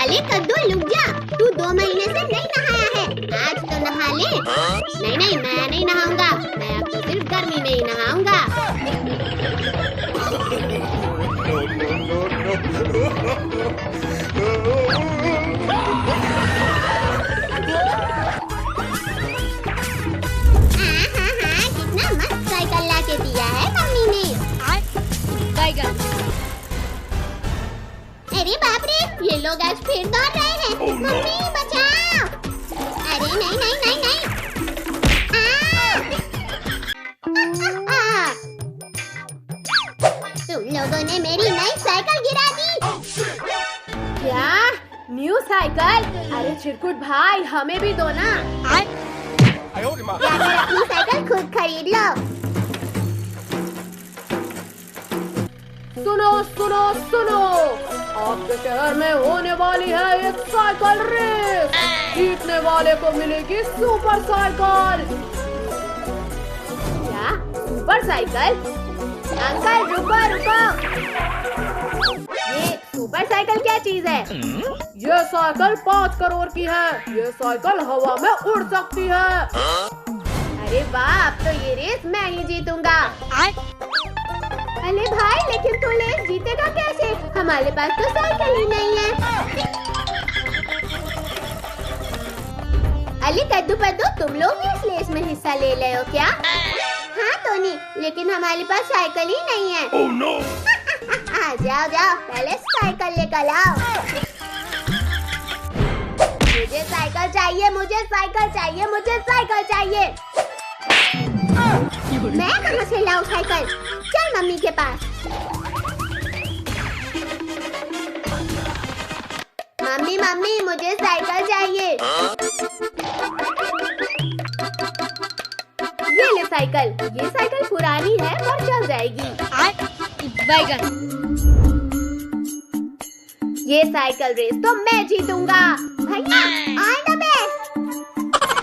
अरे कद्दू लुक जा, तू 2 महीने से नहीं नहाया है, आज तो नहा ले। नहीं नहीं, मैं नहीं नहाऊंगा, मैं अब तो सिर्फ गर्मी में ही नहाऊंगा। हाँ, कितना मस्त साइकिल ला के दिया है मम्मी ने। अरे बाप रे, ये लोग आज फिर दौड़ रहे हैं। मम्मी बचाओ। अरे नहीं नहीं नहीं नहीं। तुम लोगों ने मेरी नई साइकिल गिरा दी। क्या? New cycle? अरे चिरकुट भाई, हमें भी दो ना। जाकर अपनी साइकिल खुद खरीद लो। सुनो सुनो सुनो, आपके शहर में होने वाली है एक साइकिल रेस। जीतने वाले को मिलेगी सुपर साइकिल। क्या? Super cycle? अंकल रुको रुको, ये सुपर साइकिल क्या चीज है? ये साइकिल 5 करोड़ की है। ये साइकिल हवा में उड़ सकती है। अरे वाह, अब तो ये रेस मैं ही जीतूंगा। अरे भाई, लेकिन तू रेस जीतेगा कैसे? हमारे पास तो साइकिल ही नहीं है। अली कद्दू पद्दू, तुम लोग भी इस रेस में हिस्सा ले रहे हो क्या? हाँ टोनी, लेकिन हमारे पास साइकिल ही नहीं है। Oh, no. जाओ जाओ, पहले साइकिल लेकर आओ। मुझे साइकिल चाहिए, मुझे साइकिल चाहिए, मुझे साइकिल चाहिए। मैं कहाँ से लाऊं साइकिल? चल मम्मी के पास। मम्मी मम्मी, मुझे साइकिल चाहिए। ये ले साइकिल। ये साइकिल पुरानी है पर चल जाएगी। ये साइकिल रेस तो मैं जीतूंगा। भैया ऑल द बेस्ट।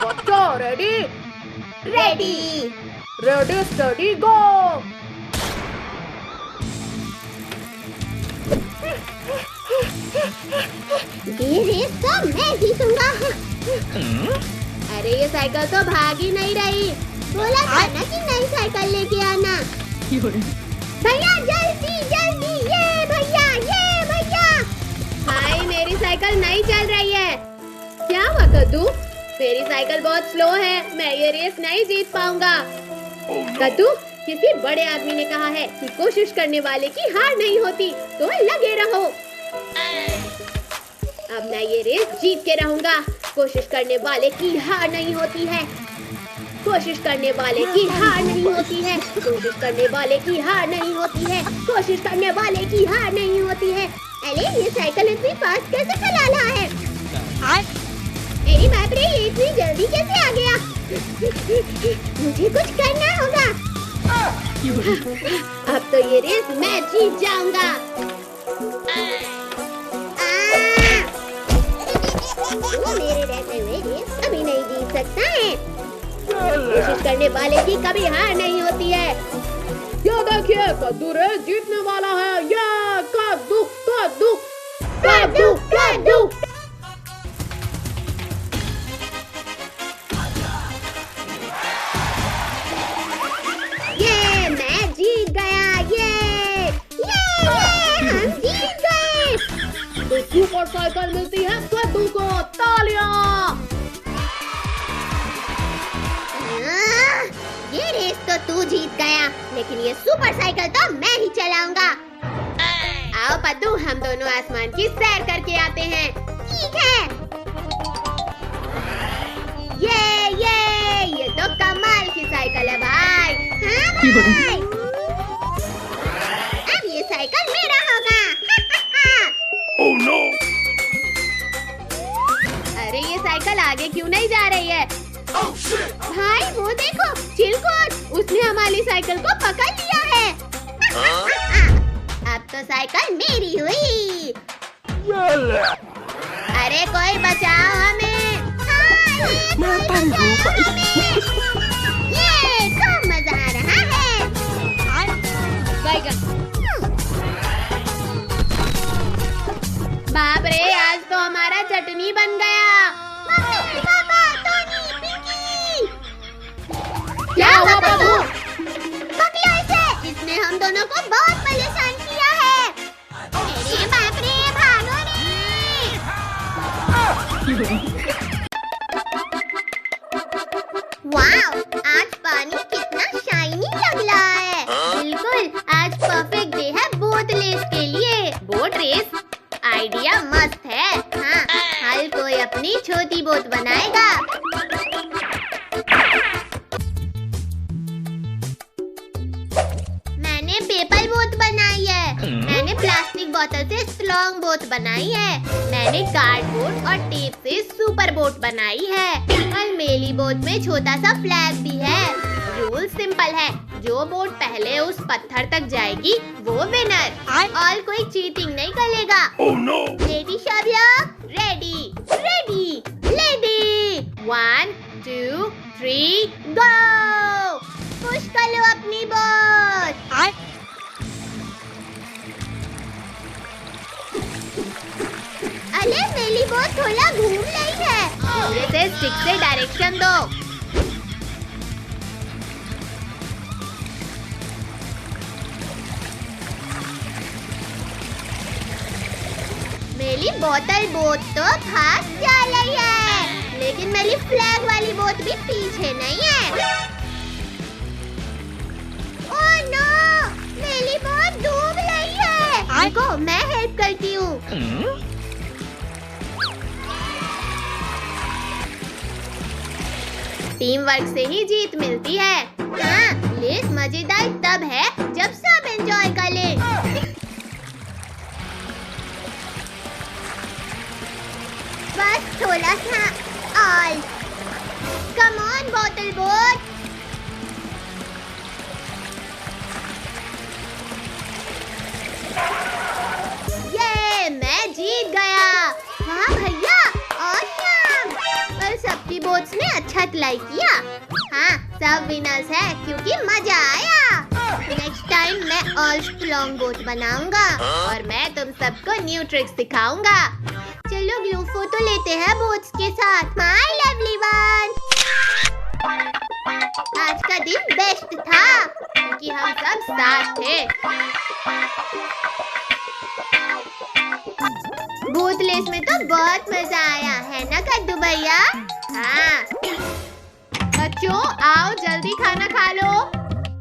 बच्चों रेडी? रेडी। रेडी स्टडी गो। ये रेस तो मैं जीतूंगा। अरे ये साइकिल तो भाग ही नहीं रही। बोला था ना कि नई साइकिल लेके आना। भैया जल्दी जल्दी, ये भैया ये भैया। भाई, मेरी साइकिल नहीं चल रही है। क्या हुआ कद्दू? मेरी साइकिल बहुत स्लो है, मैं ये रेस नहीं जीत पाऊंगा। कद्दू, किसी बड़े आदमी ने कहा है कि कोशिश करने वाले की हार नहीं होती, तो लगे रहो। अब मैं ये रेस जीत के रहूंगा। कोशिश करने वाले की हार नहीं होती है। कोशिश करने वाले की हार नहीं होती है। कोशिश करने वाले की हार नहीं होती है। कोशिश करने वाले की हार नहीं होती है। अरे ये साइकिल इतनी फास्ट कैसे चला रहा है? अरे बाप रे, ये इतनी जल्दी कैसे आ गया? मुझे कुछ करना होगा। अब तो ये रेस मैं जीत जाऊंगा। वो मेरे रहते हुए रेस कभी नहीं जीत सकता है। कोशिश करने वाले की कभी हार नहीं होती है। ये देखिए, कद्दू रेस जीतने वाला है। ये कद्दू कद्दू कद्दू कद्दू। ये मैं जीत गया। ये हम जीत गए। तो सुपर साइकिल मिलती है कद्दू को। तालियां। ये रेस तो तू जीत गया, लेकिन ये सुपर साइकिल तो मैं ही चलाऊंगा। आओ पद्दू, हम दोनों आसमान की सैर करके आते हैं। ठीक है। ये तो कमाल की साइकिल है भाई। हाँ भाई। अब ये साइकिल मेरा होगा। Oh, no. अरे ये साइकिल आगे क्यों नहीं जा रही है? भाई वो देखो, चिलकुट, उसने हमारी साइकिल को पकड़ लिया है। अब तो साइकिल मेरी हुई। अरे कोई बचाओ हमें। ये खूब मजा आ रहा है। बाप रे, आज तो हमारा टोनी बन गया। मम्मी, पापा, टोनी, पिंकी। क्या हुआ पप्पू? पकड़ो इसे, इसने हम दोनों को बहुत परेशान किया है। अरे बाप रे, भागो रे। वाव, आज पानी कितना शाइनी लग रहा है। बिल्कुल, आज परफेक्ट डे है बोट रेस के लिए। Boat race? आइडिया मस्त है। हाँ, हर कोई अपनी छोटी बोट बनाएगा। मैंने पेपर बोट बनाई है। मैंने प्लास्टिक बोतल से स्ट्रॉन्ग बोट बनाई है। मैंने कार्डबोर्ड और टेप से सुपर बोट बनाई है। और मेरी बोट में छोटा सा फ्लैग भी है। रूल सिंपल है, जो बोट पहले उस पत्थर तक जाएगी वो विनर। और कोई चीटिंग नहीं करेगा। Oh no! रेडी सब लोग? Ready, ready, ready. 1 2 3 गो! पुश कर लो अपनी बोट। अरे मेरी बोट थोड़ा घूम रही है। धीरे से स्टिक से डायरेक्शन दो। मेरी बोतल बोट तो फास्ट जा रही है, लेकिन मेरी फ्लैग वाली बोट भी पीछे नहीं है। Oh no! मेरी बोट डूब रही है। रुको, मैं हेल्प करती हूँ। टीम वर्क से ही जीत मिलती है। हाँ, रेस मजेदार तब है जब सब एंजॉय करें। बस थोड़ा सा और। कम ऑन बोतल बोट। ये मैं जीत गया। वाह भैया, ऑसम। पर सबकी बोट्स ने अच्छा ट्राई किया। हाँ, सब विनर्स है क्योंकि मजा आया। नेक्स्ट टाइम मैं और स्ट्रॉन्ग बोट बनाऊंगा और मैं तुम सबको न्यू ट्रिक्स सिखाऊंगा। चलो ग्रुप फोटो लेते हैं बोट्स के साथ। My lovely one. आज का दिन बेस्ट था क्योंकि हम सब साथ थे। बोट रेस में तो बहुत मजा आया है ना कद्दू भैया? हाँ बच्चों, आओ जल्दी खाना खा लो।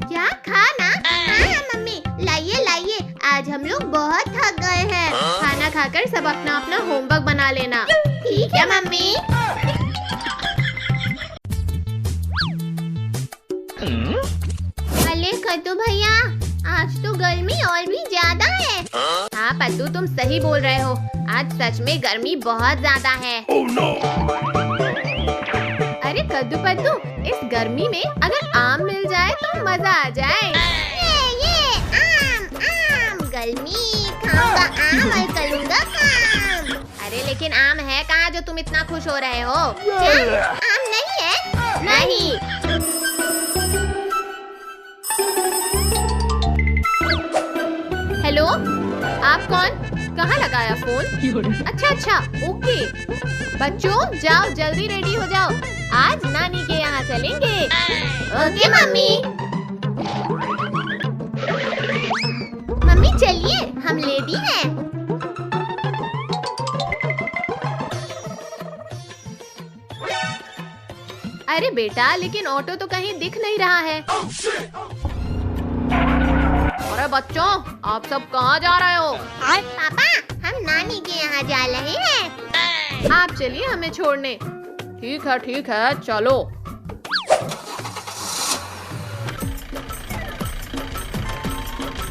क्या खाना? हाँ मम्मी, लाइए लाइए, आज हम लोग बहुत थक गए हैं। खाना खाकर सब अपना अपना होमवर्क बना लेना। ठीक है मम्मी। अरे कद्दू भैया, आज तो गर्मी और भी ज्यादा है। हाँ पद्दू, तुम सही बोल रहे हो। आज सच में गर्मी बहुत ज्यादा है। Oh no! अरे कद्दू पद्दू, इस गर्मी में अगर आम मिल जाए तो मजा आ जाए। ये आम आम, गर्मी खाऊंगा आम और करूंगा काम। अरे लेकिन आम है कहाँ जो तुम इतना खुश हो रहे हो? क्या आम नहीं है? नहीं। हेलो, आप कौन? कहाँ लगाया फोन? अच्छा, ओके। बच्चों जाओ जल्दी रेडी हो जाओ, आज नानी के यहाँ चलेंगे। Okay mummy. मम्मी चलिए, हम रेडी हैं। अरे बेटा, लेकिन ऑटो तो कहीं दिख नहीं रहा है। अरे बच्चों, आप सब कहाँ जा रहे हो? पापा, हम नानी के यहाँ जा रहे हैं। आप चलिए हमें छोड़ने। ठीक है, चलो।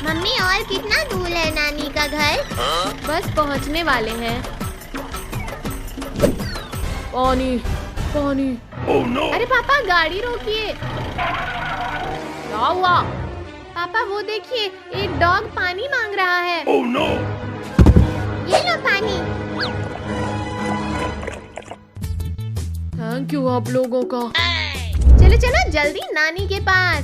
मम्मी, और कितना दूर है नानी का घर? बस पहुँचने वाले हैं। पानी। Oh no! अरे पापा, गाड़ी रोकिए। क्या हुआ? पापा वो देखिए, एक डॉग पानी मांग रहा है। Oh no! ये लो पानी। थैंक यू आप लोगों का। चलो जल्दी नानी के पास।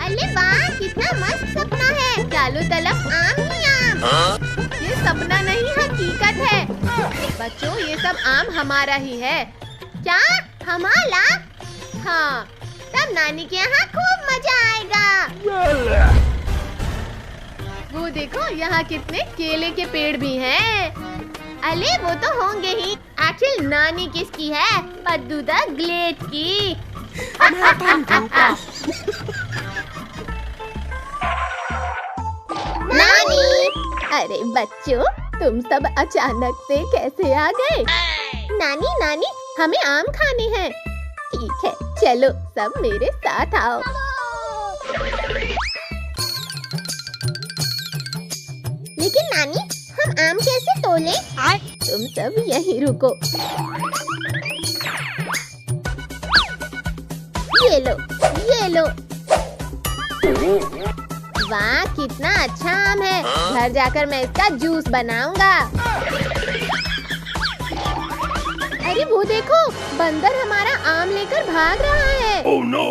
अरे वाह, कितना मस्त सपना है। चारों तरफ आम ही आम। ये सपना नहीं हकीकत है। बच्चों ये सब आम हमारा ही है। क्या हमारा? हाँ, तब नानी के यहाँ खूब मजा आएगा। वो देखो यहाँ कितने केले के पेड़ भी हैं। अरे वो तो होंगे ही। आखिर नानी किसकी है? पद्दू द ग्रेट की। नानी! अरे बच्चों, तुम सब अचानक से कैसे आ गए? नानी नानी हमें आम खाने हैं। ठीक है, चलो सब मेरे साथ आओ। लेकिन नानी हम आम कैसे तोले? तुम सब यहीं रुको। ये लो, ये लो। वाह कितना अच्छा आम है। घर जाकर मैं इसका जूस बनाऊंगा। अरे वो देखो, बंदर हमारा आम लेकर भाग रहा है। Oh no!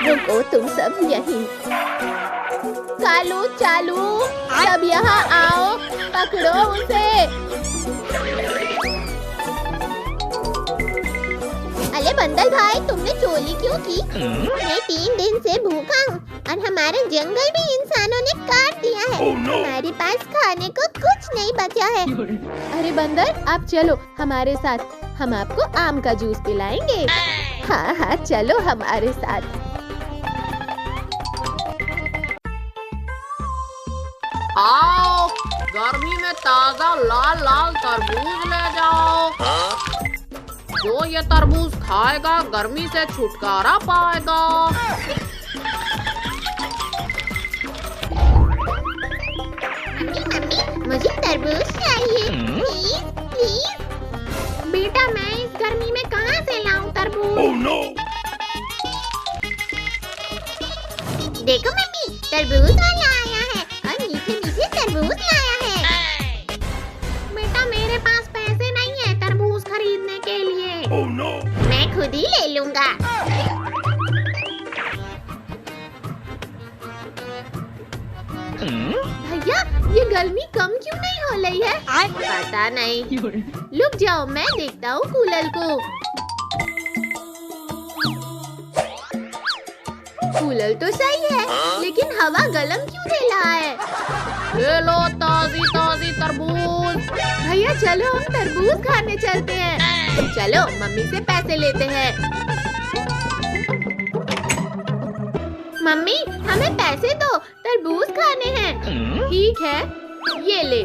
रुको तुम सब यहीं। कालू चालू, सब यहाँ आओ, पकड़ो उसे। अरे बंदर भाई, तुमने चोरी क्यों की? मैं 3 दिन से भूखा हूँ और हमारा जंगल भी इंसानों ने काट दिया है। Oh no! हमारे पास खाने को कुछ नहीं बचा है। अरे बंदर, आप चलो हमारे साथ, हम आपको आम का जूस पिलाएंगे। हाँ हाँ चलो हमारे साथ। आओ, गर्मी में ताजा लाल लाल तरबूज ले जाओ। जो ये तरबूज खाएगा गर्मी से छुटकारा पाएगा। मम्मी मुझे तरबूज चाहिए, प्लीज प्लीज। बेटा मैं इस गर्मी में कहाँ से लाऊं तरबूज? Oh no! देखो मम्मी, तरबूज वाला आया है और मीठे मीठे तरबूज लाया है। बेटा मेरे पास पैसे नहीं है तरबूज खरीदने के लिए। Oh no! मैं खुद ही ले लूंगा। भैया ये गर्मी कम क्यों नहीं हो रही है? पता नहीं। रुक जाओ मैं देखता हूँ कूलर को। कूलर तो सही है, लेकिन हवा गरम क्यों दे रहा है? ले लो ताजी ताजी तरबूज। भैया चलो हम तरबूज खाने चलते हैं। चलो मम्मी से पैसे लेते हैं। मम्मी हमें पैसे दो, तरबूज खाने हैं। ठीक है, ये ले।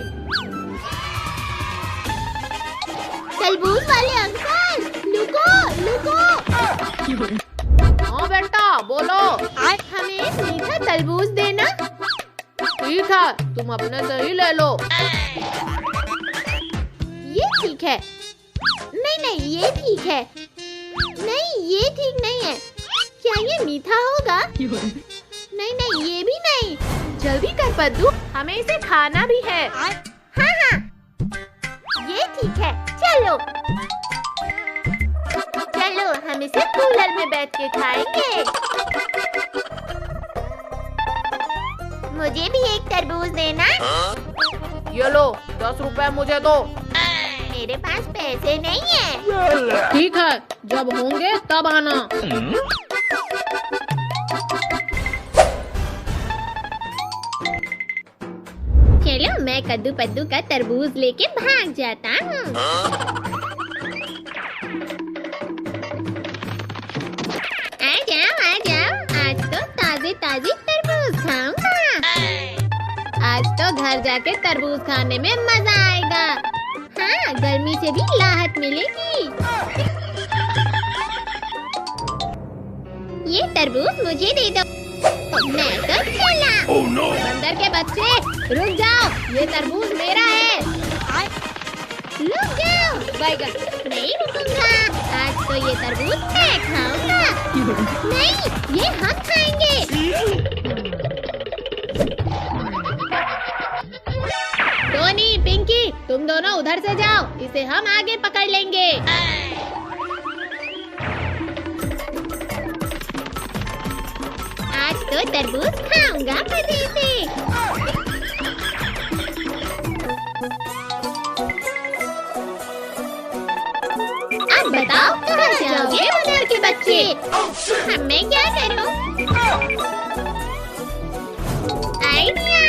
तरबूज वाले अंकल, लुको लुको। हाँ बेटा बोलो। हमें एक मीठा तरबूज देना। ठीक है, तुम अपने से ही ले लो। ये ठीक है। नहीं नहीं ये ठीक है। नहीं ये ठीक नहीं है। क्या ये मीठा होगा? नहीं नहीं ये भी नहीं। जल्दी कर पद्दू, हमें इसे खाना भी है। हाँ हाँ ये ठीक है, चलो चलो हम इसे कूलर में बैठ के खाएंगे। मुझे भी एक तरबूज देना। ये लो 10 रुपए मुझे दो। मेरे पास पैसे नहीं है। ठीक है, जब होंगे तब आना। चलो मैं कद्दू पद्दू का तरबूज लेके भाग जाता हूँ। आ जाओ, आज तो ताजे ताजे तरबूज खाऊंगा। आज तो घर जाके तरबूज खाने में मजा आएगा। हाँ गर्मी से भी राहत मिलेगी। ये तरबूज मुझे दे दो, मैं तो चला। Oh no! बंदर के बच्चे रुक जाओ, ये तरबूज मेरा है। रुक जाओ, बैगन नहीं रुकूंगा। आज तो ये तरबूज मैं खाऊंगा। नहीं ये हम खाएंगे। टोनी पिंकी तुम दोनों उधर से जाओ, इसे हम आगे पकड़ लेंगे। आज तो तरबूज खाऊंगा मजे से। अब बताओ कहाँ जाओगे बंदर के बच्चे? मैं क्या करूं? आइडिया!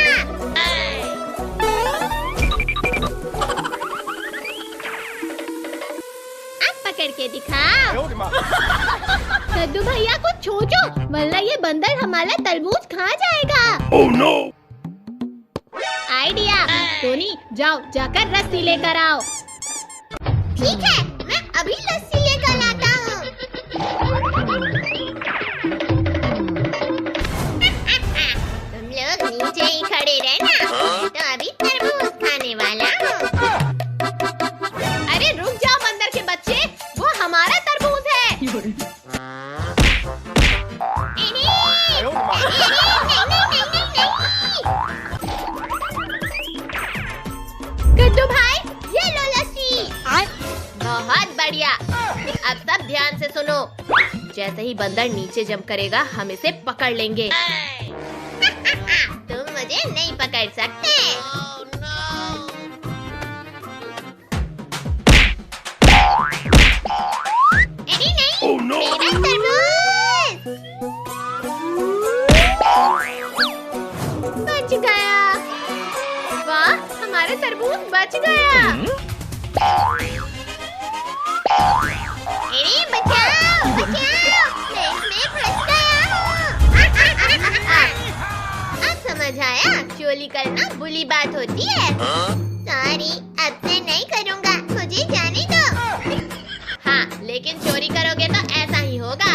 अब पकड़ के दिखाओ। कद्दू भैया को छोड़ो, वरना ये बंदर हमारा तरबूज खा जाएगा। Oh no! आइडिया! टोनी जाओ, जाकर रस्सी लेकर आओ। ठीक है, मैं अभी लस्सी लेकर आता हूँ। तुम लोग नीचे ही खड़े रहना, तो अभी तरबूज खाने वाला हूँ। अरे रुक जाओ बंदर के बच्चे, वो हमारा तरबूज है। कद्दू भाई, ये लो लस्सी। बहुत बढ़िया। अब सब ध्यान से सुनो। जैसे ही बंदर नीचे जंप करेगा, हम इसे पकड़ लेंगे। तुम मुझे नहीं पकड़ सकते। नहीं, Oh no! मेरा तरबूज बच गया। वाह, हमारा तरबूज बच गया। अरे बचाओ, बचाओ, मैं इसमें फंस गया हूँ। अब समझ आया, चोरी करना बुरी बात होती है। सॉरी, अब से नहीं करूँगा, मुझे जाने दो। हाँ, लेकिन चोरी करोगे तो ऐसा ही होगा।